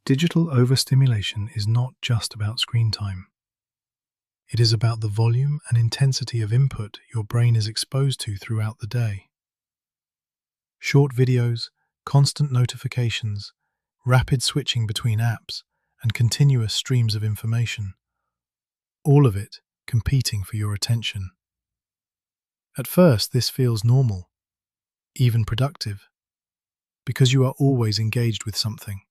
Digital overstimulation is not just about screen time. It is about the volume and intensity of input your brain is exposed to throughout the day. Short videos, constant notifications, rapid switching between apps, and continuous streams of information. All of it competing for your attention. At first, this feels normal, even productive, because you are always engaged with something.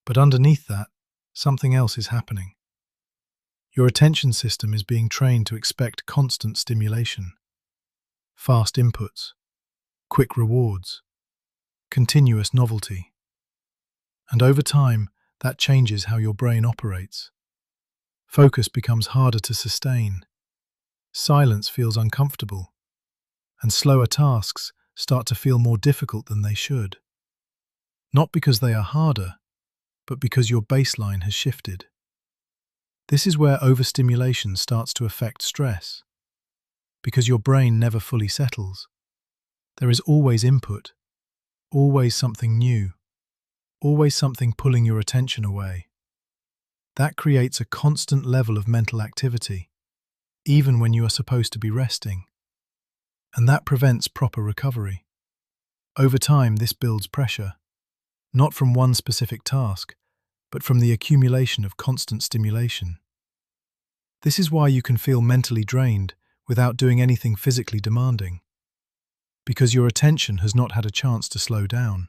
But underneath that, something else is happening. Your attention system is being trained to expect constant stimulation, fast inputs, quick rewards, continuous novelty. And over time, that changes how your brain operates. Focus becomes harder to sustain, silence feels uncomfortable, and slower tasks start to feel more difficult than they should. Not because they are harder, but because your baseline has shifted. This is where overstimulation starts to affect stress. Because your brain never fully settles. There is always input, always something new, always something pulling your attention away. That creates a constant level of mental activity, even when you are supposed to be resting. And that prevents proper recovery. Over time, this builds pressure, not from one specific task, but from the accumulation of constant stimulation. This is why you can feel mentally drained without doing anything physically demanding, because your attention has not had a chance to slow down.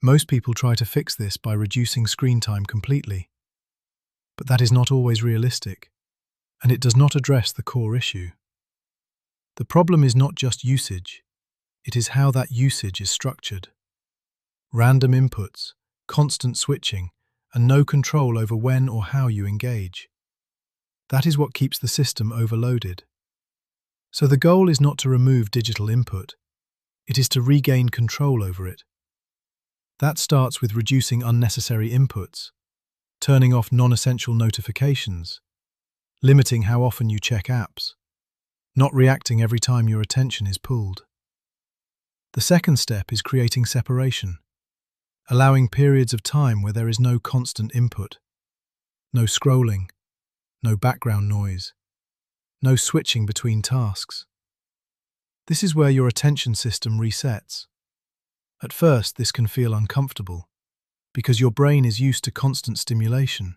Most people try to fix this by reducing screen time completely, but that is not always realistic, and it does not address the core issue. The problem is not just usage, it is how that usage is structured. Random inputs, constant switching, and no control over when or how you engage. That is what keeps the system overloaded. So the goal is not to remove digital input, it is to regain control over it. That starts with reducing unnecessary inputs, turning off non-essential notifications, limiting how often you check apps, not reacting every time your attention is pulled. The second step is creating separation, allowing periods of time where there is no constant input, no scrolling, no background noise, no switching between tasks. This is where your attention system resets. At first, this can feel uncomfortable, because your brain is used to constant stimulation.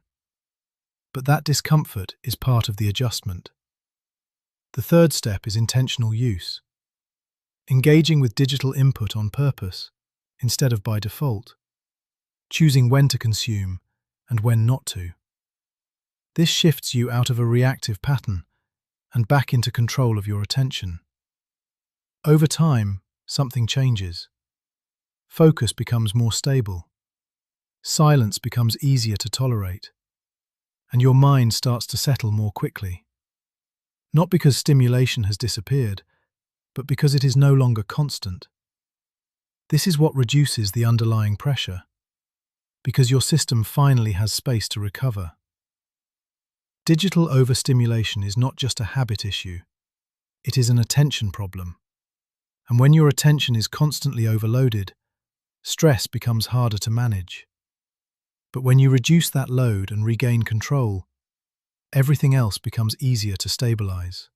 But that discomfort is part of the adjustment. The third step is intentional use. Engaging with digital input on purpose, instead of by default. Choosing when to consume and when not to. This shifts you out of a reactive pattern and back into control of your attention. Over time, something changes. Focus becomes more stable. Silence becomes easier to tolerate. And your mind starts to settle more quickly. Not because stimulation has disappeared, but because it is no longer constant. This is what reduces the underlying pressure, because your system finally has space to recover. Digital overstimulation is not just a habit issue, it is an attention problem. And when your attention is constantly overloaded, stress becomes harder to manage. But when you reduce that load and regain control, everything else becomes easier to stabilize.